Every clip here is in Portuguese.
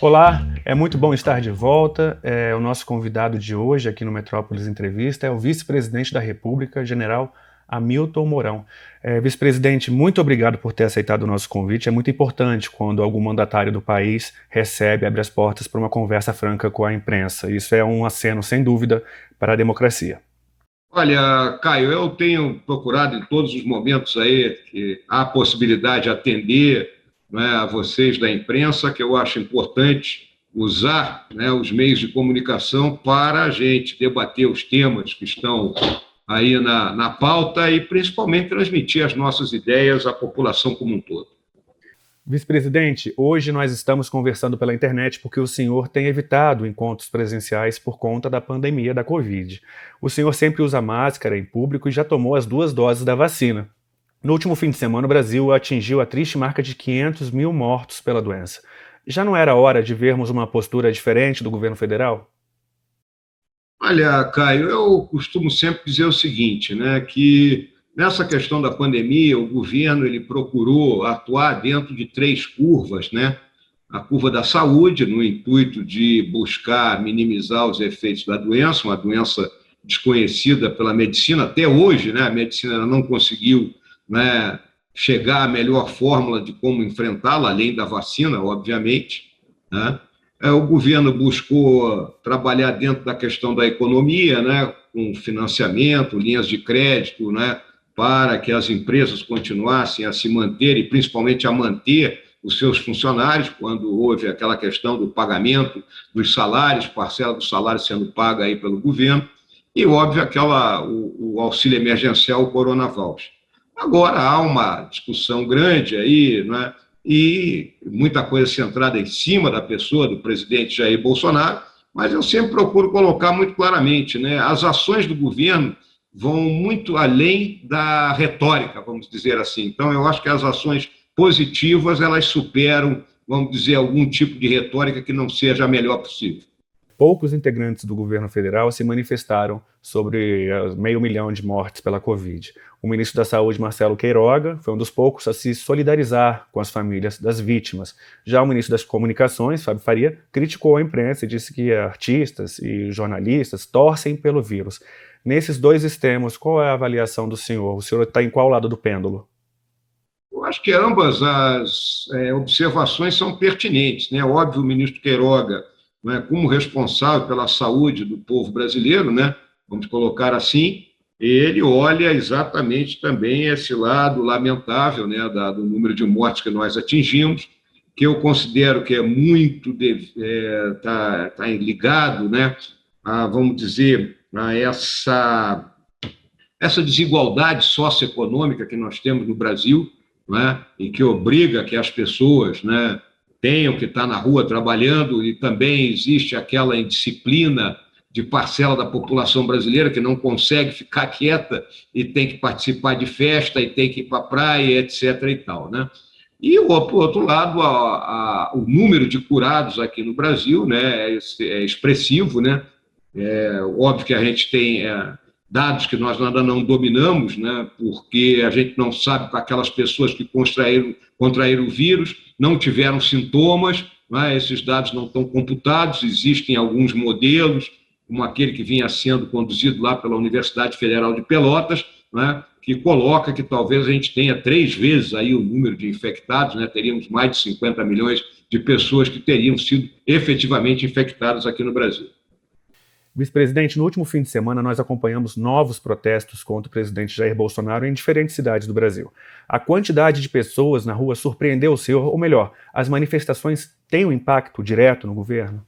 Olá, é muito bom estar de volta. O nosso convidado de hoje aqui no Metrópolis Entrevista é o vice-presidente da República, general Hamilton Mourão. Vice-presidente, muito obrigado por ter aceitado o nosso convite. É muito importante quando algum mandatário do país abre as portas para uma conversa franca com a imprensa. Isso é um aceno, sem dúvida, para a democracia. Olha, Caio, eu tenho procurado em todos os momentos aí que há a possibilidade de atender, né, a vocês da imprensa, que eu acho importante usar, né, os meios de comunicação para a gente debater os temas que estão aí na pauta e principalmente transmitir as nossas ideias à população como um todo. Vice-presidente, hoje nós estamos conversando pela internet porque o senhor tem evitado encontros presenciais por conta da pandemia da Covid. O senhor sempre usa máscara em público e já tomou as 2 doses da vacina. No último fim de semana, o Brasil atingiu a triste marca de 500 mil mortos pela doença. Já não era hora de vermos uma postura diferente do governo federal? Olha, Caio, eu costumo sempre dizer o seguinte, né, que nessa questão da pandemia, o governo ele procurou atuar dentro de 3 curvas, né? A curva da saúde, no intuito de buscar minimizar os efeitos da doença, uma doença desconhecida pela medicina até hoje, né? A medicina não conseguiu, né, chegar à melhor fórmula de como enfrentá-la, além da vacina, obviamente, né? O governo buscou trabalhar dentro da questão da economia, né, com financiamento, linhas de crédito, né, para que as empresas continuassem a se manter e principalmente a manter os seus funcionários, quando houve aquela questão do pagamento dos salários, parcela do salário sendo paga aí pelo governo, e, óbvio, o auxílio emergencial, o Corona Voucher. Agora há uma discussão grande aí, né, e muita coisa centrada em cima da pessoa do presidente Jair Bolsonaro, mas eu sempre procuro colocar muito claramente, né, as ações do governo vão muito além da retórica, vamos dizer assim. Então, eu acho que as ações positivas, elas superam, vamos dizer, algum tipo de retórica que não seja a melhor possível. Poucos integrantes do governo federal se manifestaram sobre 500 mil de mortes pela Covid. O ministro da Saúde, Marcelo Queiroga, foi um dos poucos a se solidarizar com as famílias das vítimas. Já o ministro das Comunicações, Fábio Faria, criticou a imprensa e disse que artistas e jornalistas torcem pelo vírus. Nesses 2 extremos, qual é a avaliação do senhor? O senhor está em qual lado do pêndulo? Eu acho que ambas as observações são pertinentes, né? Óbvio, o ministro Queiroga, né, como responsável pela saúde do povo brasileiro, né, vamos colocar assim, ele olha exatamente também esse lado lamentável, né, do número de mortes que nós atingimos, que eu considero que é muito tá ligado, né, vamos dizer, a essa desigualdade socioeconômica que nós temos no Brasil, né, e que obriga que as pessoas, né, tenham que estar na rua trabalhando, e também existe aquela indisciplina de parcela da população brasileira que não consegue ficar quieta e tem que participar de festa e tem que ir para a praia, etc. e tal, né? E, por outro lado, o número de curados aqui no Brasil, né, é expressivo, né? Óbvio que a gente tem dados que nós ainda não dominamos, né, porque a gente não sabe para aquelas pessoas que contraíram o vírus, não tiveram sintomas, né, esses dados não estão computados, existem alguns modelos, como aquele que vinha sendo conduzido lá pela Universidade Federal de Pelotas, né, que coloca que talvez a gente tenha 3 vezes aí o número de infectados, né, teríamos mais de 50 milhões de pessoas que teriam sido efetivamente infectadas aqui no Brasil. Vice-presidente, no último fim de semana nós acompanhamos novos protestos contra o presidente Jair Bolsonaro em diferentes cidades do Brasil. A quantidade de pessoas na rua surpreendeu o senhor, ou melhor, as manifestações têm um impacto direto no governo?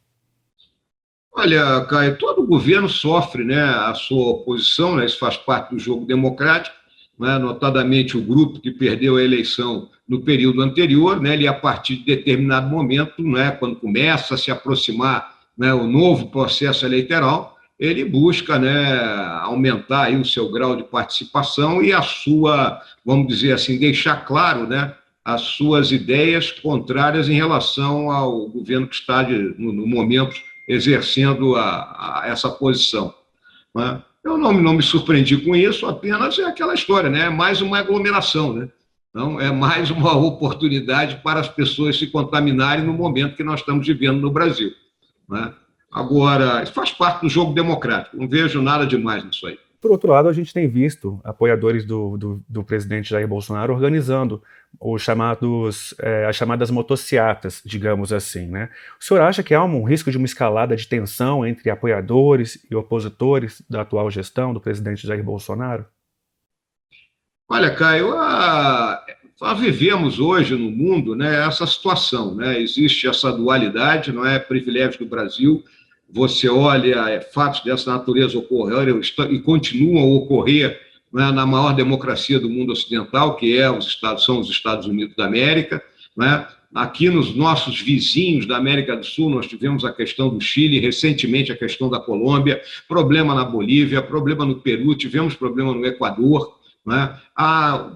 Olha, Caio, todo governo sofre, né, a sua oposição, né, isso faz parte do jogo democrático, né, notadamente o grupo que perdeu a eleição no período anterior, né, ele, a partir de determinado momento, né, quando começa a se aproximar, né, o novo processo eleitoral, ele busca, né, aumentar aí o seu grau de participação e a sua, vamos dizer assim, deixar claro, né, as suas ideias contrárias em relação ao governo que está, no momento, exercendo essa posição, né? Eu não me surpreendi com isso, apenas é aquela história, né? Mais uma aglomeração, né? Então, é mais uma oportunidade para as pessoas se contaminarem no momento que nós estamos vivendo no Brasil, né? Agora, isso faz parte do jogo democrático, não vejo nada demais nisso aí. Por outro lado, a gente tem visto apoiadores do presidente Jair Bolsonaro organizando as chamadas motociatas, digamos assim, né? O senhor acha que há um risco de uma escalada de tensão entre apoiadores e opositores da atual gestão do presidente Jair Bolsonaro? Olha, Caio, nós vivemos hoje no mundo, né, essa situação, né? Existe essa dualidade, não é privilégio do Brasil. Você olha, fatos dessa natureza ocorreram e continuam a ocorrer, né, na maior democracia do mundo ocidental, que são os Estados Unidos da América, né? Aqui nos nossos vizinhos da América do Sul, nós tivemos a questão do Chile, recentemente a questão da Colômbia, problema na Bolívia, problema no Peru, tivemos problema no Equador, né?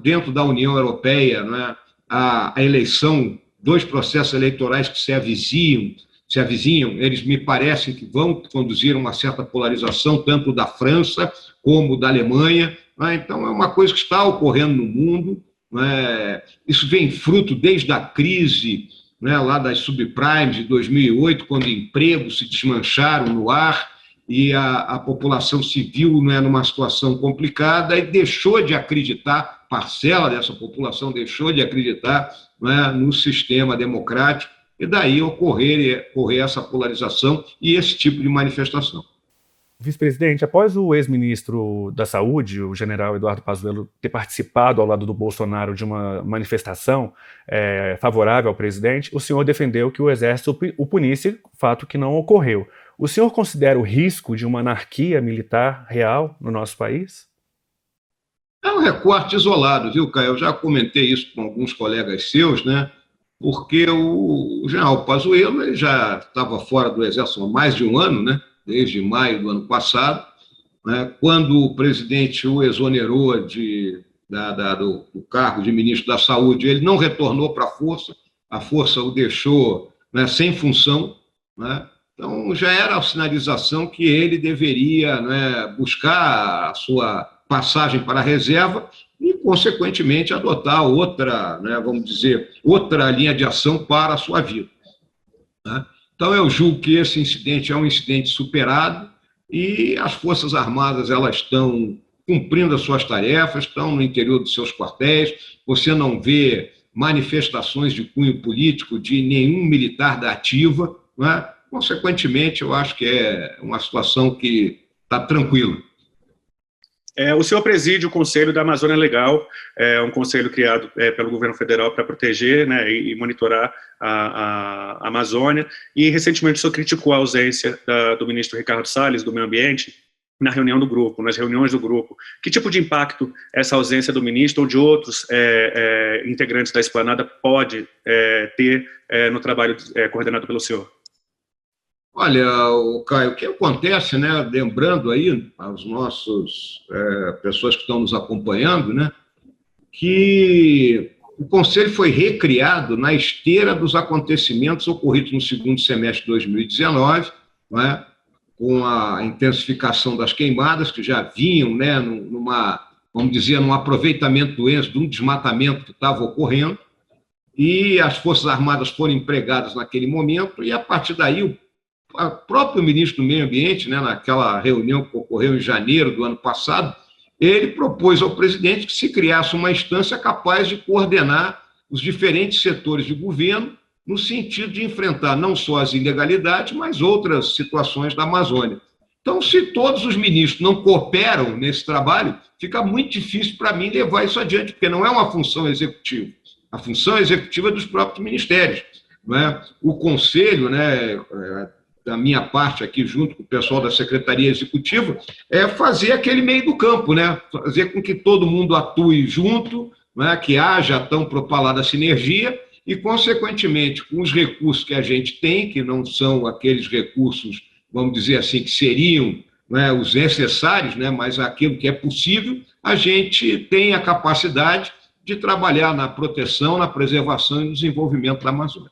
Dentro da União Europeia, né, a eleição, dois processos eleitorais que se avizinham, eles me parecem que vão conduzir a uma certa polarização, tanto da França como da Alemanha, né? Então, é uma coisa que está ocorrendo no mundo, né? Isso vem fruto desde a crise, né, lá das subprimes de 2008, quando empregos se desmancharam no ar, e a população civil, né, numa situação complicada e deixou de acreditar, parcela dessa população deixou de acreditar, né, no sistema democrático, e daí ocorrer essa polarização e esse tipo de manifestação. Vice-presidente, após o ex-ministro da Saúde, o general Eduardo Pazuello, ter participado ao lado do Bolsonaro de uma manifestação favorável ao presidente, o senhor defendeu que o Exército o punisse, fato que não ocorreu. O senhor considera o risco de uma anarquia militar real no nosso país? É um recorte isolado, viu, Caio? Eu já comentei isso com alguns colegas seus, né? Porque o general Pazuello ele já estava fora do Exército há mais de um ano, né? Desde maio do ano passado, né? Quando o presidente o exonerou do cargo de ministro da Saúde, ele não retornou para a força o deixou, né, sem função, né? Então, já era a sinalização que ele deveria, né, buscar a sua passagem para a reserva e, consequentemente, adotar outra, né, vamos dizer, outra linha de ação para a sua vida, né? Então, eu julgo que esse incidente é um incidente superado e as Forças Armadas elas estão cumprindo as suas tarefas, estão no interior dos seus quartéis, você não vê manifestações de cunho político de nenhum militar da ativa, né? Consequentemente, eu acho que é uma situação que está tranquila. O senhor preside o Conselho da Amazônia Legal, um conselho criado pelo governo federal para proteger, né, e monitorar a Amazônia, e recentemente o senhor criticou a ausência do ministro Ricardo Salles, do Meio Ambiente, na reunião do grupo, nas reuniões do grupo. Que tipo de impacto essa ausência do ministro ou de outros integrantes da esplanada pode ter no trabalho coordenado pelo senhor? Olha, Caio, o que acontece, né, lembrando aí aos nossos pessoas que estão nos acompanhando, né, que o Conselho foi recriado na esteira dos acontecimentos ocorridos no segundo semestre de 2019, né, com a intensificação das queimadas, que já vinham, né, vamos dizer, num aproveitamento do êxodo, de um desmatamento que estava ocorrendo, e as Forças Armadas foram empregadas naquele momento, e a partir daí o próprio ministro do Meio Ambiente, né, naquela reunião que ocorreu em janeiro do ano passado, ele propôs ao presidente que se criasse uma instância capaz de coordenar os diferentes setores de governo no sentido de enfrentar não só as ilegalidades, mas outras situações da Amazônia. Então, se todos os ministros não cooperam nesse trabalho, fica muito difícil para mim levar isso adiante, porque não é uma função executiva. A função executiva é dos próprios ministérios, não é? O Conselho, né, da minha parte aqui, junto com o pessoal da Secretaria Executiva, é fazer aquele meio do campo, né? Fazer com que todo mundo atue junto, né? Que haja a tão propalada sinergia e, consequentemente, com os recursos que a gente tem, que não são aqueles recursos, vamos dizer assim, que seriam, né, os necessários, né, mas aquilo que é possível, a gente tem a capacidade de trabalhar na proteção, na preservação e no desenvolvimento da Amazônia.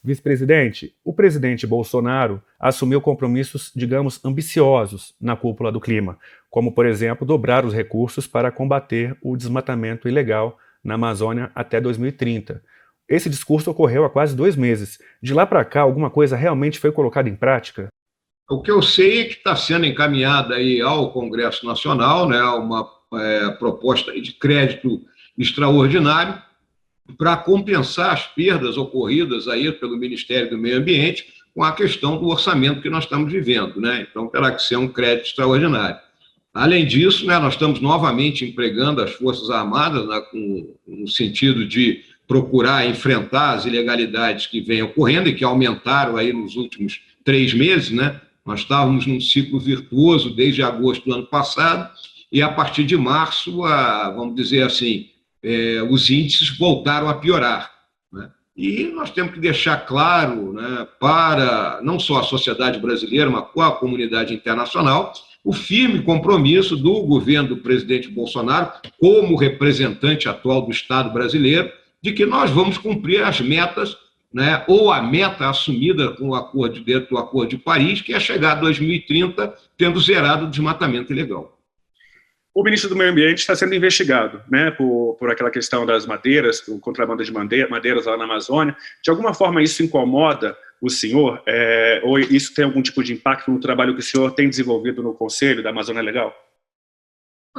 Vice-presidente, o presidente Bolsonaro assumiu compromissos, digamos, ambiciosos na cúpula do clima, como, por exemplo, dobrar os recursos para combater o desmatamento ilegal na Amazônia até 2030. Esse discurso ocorreu há quase 2 meses. De lá para cá, alguma coisa realmente foi colocada em prática? O que eu sei é que está sendo encaminhada aí ao Congresso Nacional, né, uma proposta de crédito extraordinário para compensar as perdas ocorridas aí pelo Ministério do Meio Ambiente com a questão do orçamento que nós estamos vivendo, né? Então, terá que ser um crédito extraordinário. Além disso, né, nós estamos novamente empregando as Forças Armadas, né, no sentido de procurar enfrentar as ilegalidades que vêm ocorrendo e que aumentaram aí nos últimos 3 meses, né? Nós estávamos num ciclo virtuoso desde agosto do ano passado e a partir de março, vamos dizer assim, os índices voltaram a piorar, né? E nós temos que deixar claro, né, para não só a sociedade brasileira, mas com a comunidade internacional, o firme compromisso do governo do presidente Bolsonaro, como representante atual do Estado brasileiro, de que nós vamos cumprir as metas, né, ou a meta assumida com o acordo dentro do Acordo de Paris, que é chegar a 2030 tendo zerado o desmatamento ilegal. O ministro do Meio Ambiente está sendo investigado, né, por aquela questão das madeiras, o contrabando de madeiras lá na Amazônia. De alguma forma isso incomoda o senhor? Ou isso tem algum tipo de impacto no trabalho que o senhor tem desenvolvido no Conselho da Amazônia Legal?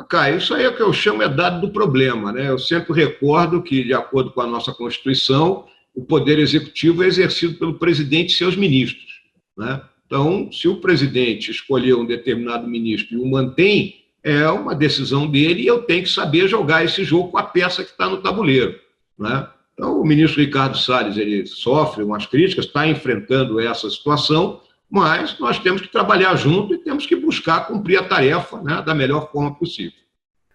Caio, isso aí é o que eu chamo dado do problema, né? Eu sempre recordo que, de acordo com a nossa Constituição, o poder executivo é exercido pelo presidente e seus ministros, né? Então, se o presidente escolher um determinado ministro e o mantém, é uma decisão dele e eu tenho que saber jogar esse jogo com a peça que está no tabuleiro, né? Então, o ministro Ricardo Salles, ele sofre umas críticas, está enfrentando essa situação, mas nós temos que trabalhar junto e temos que buscar cumprir a tarefa, né, da melhor forma possível.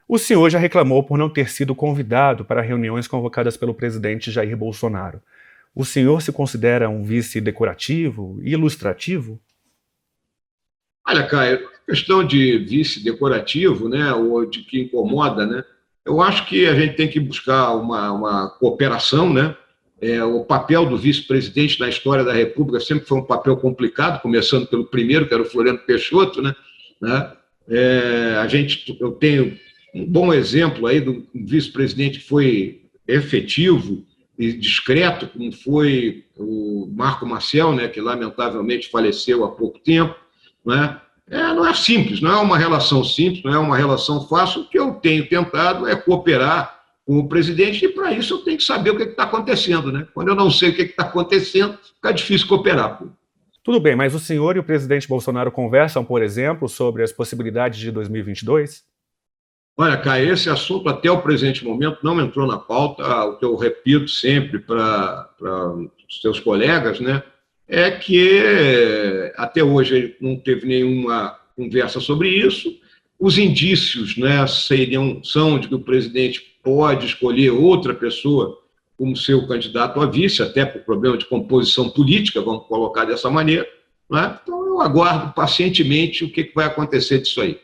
O senhor já reclamou por não ter sido convidado para reuniões convocadas pelo presidente Jair Bolsonaro. O senhor se considera um vice decorativo e ilustrativo? Olha, Caio, a questão de vice decorativo, né, ou de que incomoda, né, eu acho que a gente tem que buscar uma cooperação, né? O papel do vice-presidente na história da República sempre foi um papel complicado, começando pelo primeiro, que era o Floriano Peixoto, né? Eu tenho um bom exemplo aí do vice-presidente que foi efetivo e discreto, como foi o Marco Maciel, né, que lamentavelmente faleceu há pouco tempo, né? Não é simples, não é uma relação simples, não é uma relação fácil. O que eu tenho tentado é cooperar com o presidente e, para isso, eu tenho que saber o que está acontecendo, né? Quando eu não sei o que está acontecendo, fica difícil cooperar. Pô. Tudo bem, mas o senhor e o presidente Bolsonaro conversam, por exemplo, sobre as possibilidades de 2022? Olha, Caio, esse assunto até o presente momento não entrou na pauta. O que eu repito sempre para os seus colegas, né, é que até hoje ele não teve nenhuma conversa sobre isso. Os indícios, né, são de que o presidente pode escolher outra pessoa como seu candidato a vice, até por problema de composição política, vamos colocar dessa maneira, né? Então eu aguardo pacientemente o que vai acontecer disso aí.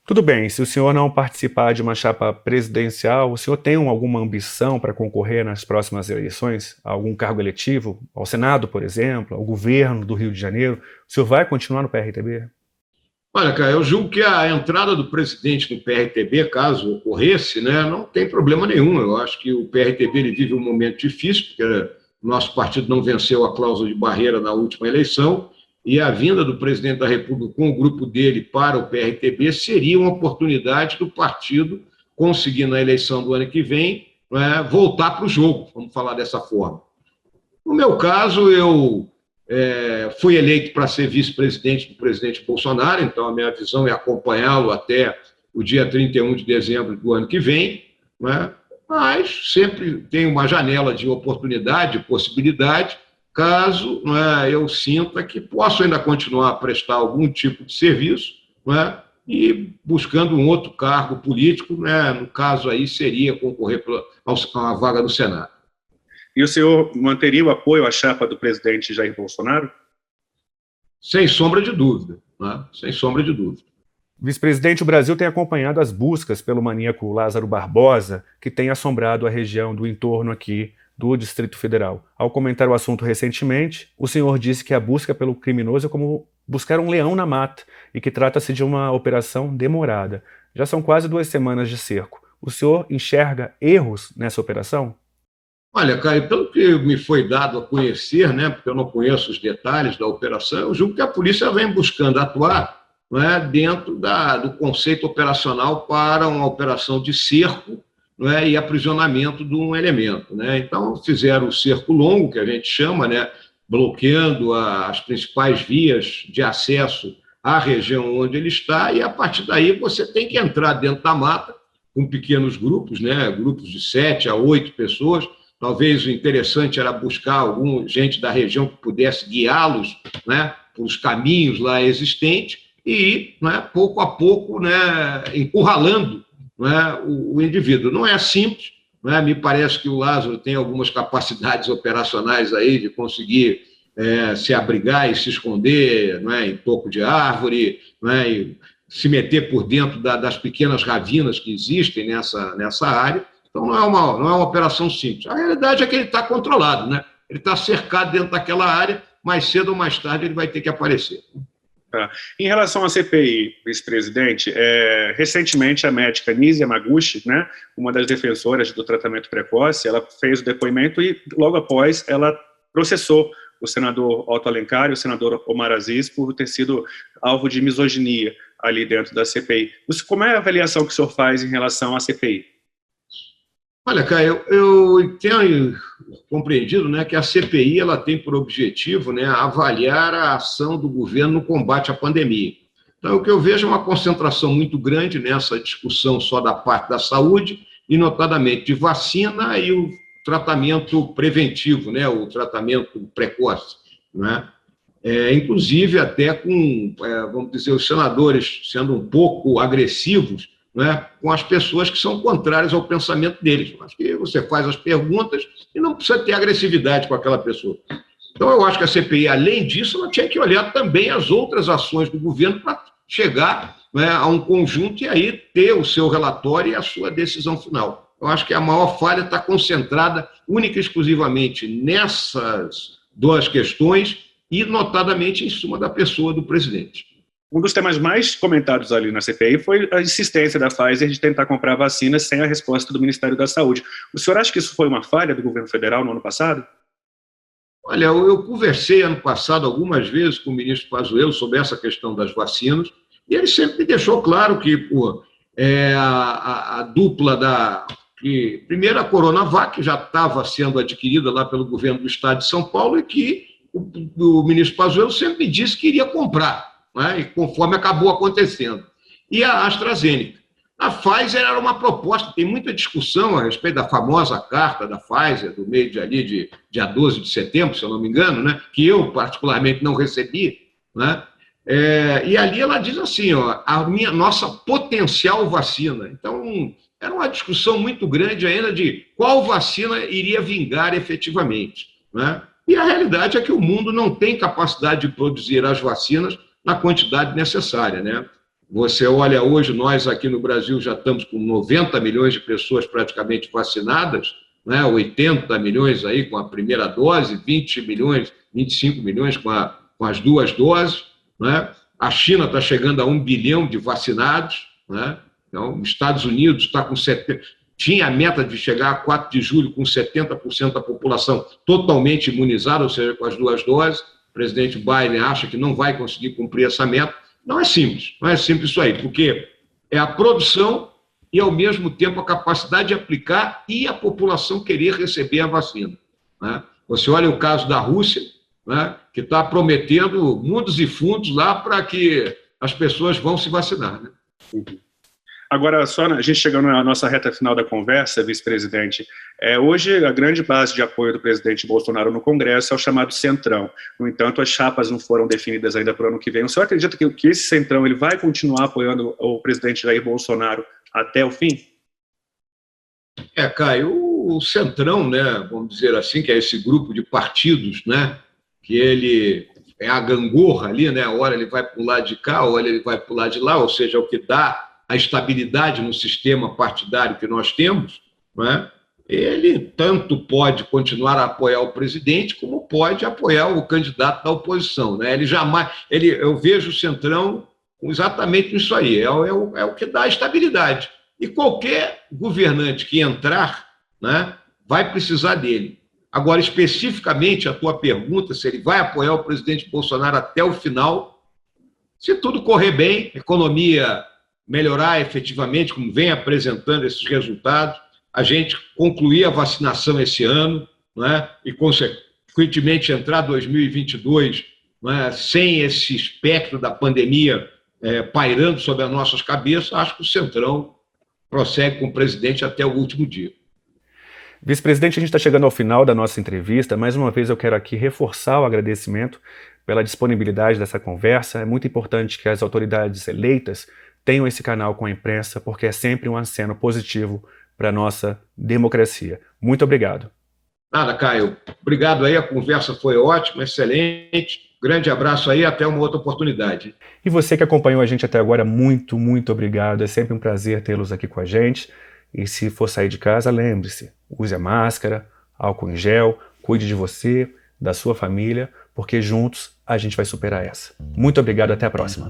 Tudo bem, se o senhor não participar de uma chapa presidencial, o senhor tem alguma ambição para concorrer nas próximas eleições? A algum cargo eletivo? Ao Senado, por exemplo? Ao governo do Rio de Janeiro? O senhor vai continuar no PRTB? Olha, cara, eu julgo que a entrada do presidente no PRTB, caso ocorresse, né, não tem problema nenhum. Eu acho que o PRTB ele vive um momento difícil, porque o nosso partido não venceu a cláusula de barreira na última eleição, e a vinda do presidente da República com o grupo dele para o PRTB seria uma oportunidade do partido conseguir, na eleição do ano que vem, voltar para o jogo, vamos falar dessa forma. No meu caso, eu fui eleito para ser vice-presidente do presidente Bolsonaro, então a minha visão é acompanhá-lo até o dia 31 de dezembro do ano que vem, né? Mas sempre tem uma janela de oportunidade, de possibilidade, caso eu sinta que posso ainda continuar a prestar algum tipo de serviço, e buscando um outro cargo político, no caso aí seria concorrer a uma vaga no Senado. E o senhor manteria o apoio à chapa do presidente Jair Bolsonaro? Sem sombra de dúvida, sem sombra de dúvida. Vice-presidente, o Brasil tem acompanhado as buscas pelo maníaco Lázaro Barbosa, que tem assombrado a região do entorno aqui do Distrito Federal. Ao comentar o assunto recentemente, o senhor disse que a busca pelo criminoso é como buscar um leão na mata e que trata-se de uma operação demorada. Já são quase 2 semanas de cerco. O senhor enxerga erros nessa operação? Olha, Caio, pelo que me foi dado a conhecer, né, porque eu não conheço os detalhes da operação, eu julgo que a polícia vem buscando atuar, não é, dentro do conceito operacional para uma operação de cerco, não é, e aprisionamento de um elemento. Né? Então, fizeram o cerco longo, que a gente chama, né, bloqueando as principais vias de acesso à região onde ele está, e a partir daí você tem que entrar dentro da mata com pequenos grupos, né, grupos de 7 a 8 pessoas. Talvez o interessante era buscar alguma gente da região que pudesse guiá-los, né, pelos caminhos lá existentes e ir, né, pouco a pouco, né, encurralando, né, o indivíduo. Não é simples, né, me parece que o Lázaro tem algumas capacidades operacionais aí de conseguir se abrigar e se esconder, né, em toco de árvore, né, e se meter por dentro das pequenas ravinas que existem nessa área. Então, não é uma operação simples. A realidade é que ele está controlado, né? Ele está cercado dentro daquela área, mais cedo ou mais tarde ele vai ter que aparecer. Tá. Em relação à CPI, vice-presidente, recentemente a médica Nise Yamaguchi, né, uma das defensoras do tratamento precoce, ela fez o depoimento e, logo após, ela processou o senador Otto Alencar e o senador Omar Aziz por ter sido alvo de misoginia ali dentro da CPI. Como é a avaliação que o senhor faz em relação à CPI? Olha, Caio, eu tenho compreendido, né, que a CPI ela tem por objetivo, né, avaliar a ação do governo no combate à pandemia. Então, o que eu vejo é uma concentração muito grande nessa discussão só da parte da saúde, e notadamente de vacina e o tratamento preventivo, né, o tratamento precoce, né? Inclusive até com, vamos dizer, os senadores sendo um pouco agressivos, né, com as pessoas que são contrárias ao pensamento deles. Acho que você faz as perguntas e não precisa ter agressividade com aquela pessoa. Então, eu acho que a CPI, além disso, ela tinha que olhar também as outras ações do governo para chegar, né, a um conjunto e aí ter o seu relatório e a sua decisão final. Eu acho que a maior falha está concentrada única e exclusivamente nessas duas questões e, notadamente, em cima da pessoa do presidente. Um dos temas mais comentados ali na CPI foi a insistência da Pfizer de tentar comprar vacinas sem a resposta do Ministério da Saúde. O senhor acha que isso foi uma falha do governo federal no ano passado? Olha, eu conversei ano passado algumas vezes com o ministro Pazuello sobre essa questão das vacinas e ele sempre deixou claro que a dupla primeiro a Coronavac já estava sendo adquirida lá pelo governo do estado de São Paulo e que o ministro Pazuello sempre disse que iria comprar, né, e conforme acabou acontecendo. E a AstraZeneca. A Pfizer era uma proposta, tem muita discussão a respeito da famosa carta da Pfizer, do mês de dia 12 de setembro, se eu não me engano, né, que eu particularmente não recebi, né, e ali ela diz assim, nossa potencial vacina. Então, era uma discussão muito grande ainda de qual vacina iria vingar efetivamente, né? E a realidade é que o mundo não tem capacidade de produzir as vacinas na quantidade necessária, né? Você olha hoje, nós aqui no Brasil já estamos com 90 milhões de pessoas praticamente vacinadas, né? 80 milhões aí com a primeira dose, 20 milhões, 25 milhões com as duas doses, né? A China está chegando a 1 bilhão de vacinados, né? Então, os Estados Unidos está com 70%. Tinha a meta de chegar a 4 de julho com 70% da população totalmente imunizada, ou seja, com as duas doses. O presidente Biden acha que não vai conseguir cumprir essa meta. Não é simples isso aí, porque é a produção e, ao mesmo tempo, a capacidade de aplicar e a população querer receber a vacina, né? Você olha o caso da Rússia, né, que está prometendo mundos e fundos lá para que as pessoas vão se vacinar, né? Agora, só a gente chegando na nossa reta final da conversa, vice-presidente, hoje a grande base de apoio do presidente Bolsonaro no Congresso é o chamado Centrão. No entanto, as chapas não foram definidas ainda para o ano que vem. O senhor acredita que esse Centrão ele vai continuar apoiando o presidente Jair Bolsonaro até o fim? Caio, o Centrão, né, vamos dizer assim, que é esse grupo de partidos, né, que ele é a gangorra ali, né, hora ele vai para o lado de cá, hora ele vai para o lado de lá, ou seja, o que dá a estabilidade no sistema partidário que nós temos, né? Ele tanto pode continuar a apoiar o presidente, como pode apoiar o candidato da oposição, né? Eu vejo o Centrão exatamente nisso aí, é o que dá estabilidade, E qualquer governante que entrar, né, vai precisar dele. Agora, especificamente, a tua pergunta, se ele vai apoiar o presidente Bolsonaro até o final, se tudo correr bem, a economia melhorar efetivamente, como vem apresentando esses resultados, a gente concluir a vacinação esse ano, né, e, consequentemente, entrar 2022, né, sem esse espectro da pandemia pairando sobre as nossas cabeças, acho que o Centrão prossegue com o presidente até o último dia. Vice-presidente, a gente está chegando ao final da nossa entrevista. Mais uma vez eu quero aqui reforçar o agradecimento pela disponibilidade dessa conversa. É muito importante que as autoridades eleitas tenham esse canal com a imprensa, porque é sempre um aceno positivo para a nossa democracia. Muito obrigado. Nada, Caio. Obrigado aí, a conversa foi ótima, excelente. Grande abraço aí, até uma outra oportunidade. E você que acompanhou a gente até agora, muito, muito obrigado. É sempre um prazer tê-los aqui com a gente. E se for sair de casa, lembre-se, use a máscara, álcool em gel, cuide de você, da sua família, porque juntos a gente vai superar essa. Muito obrigado, até a próxima.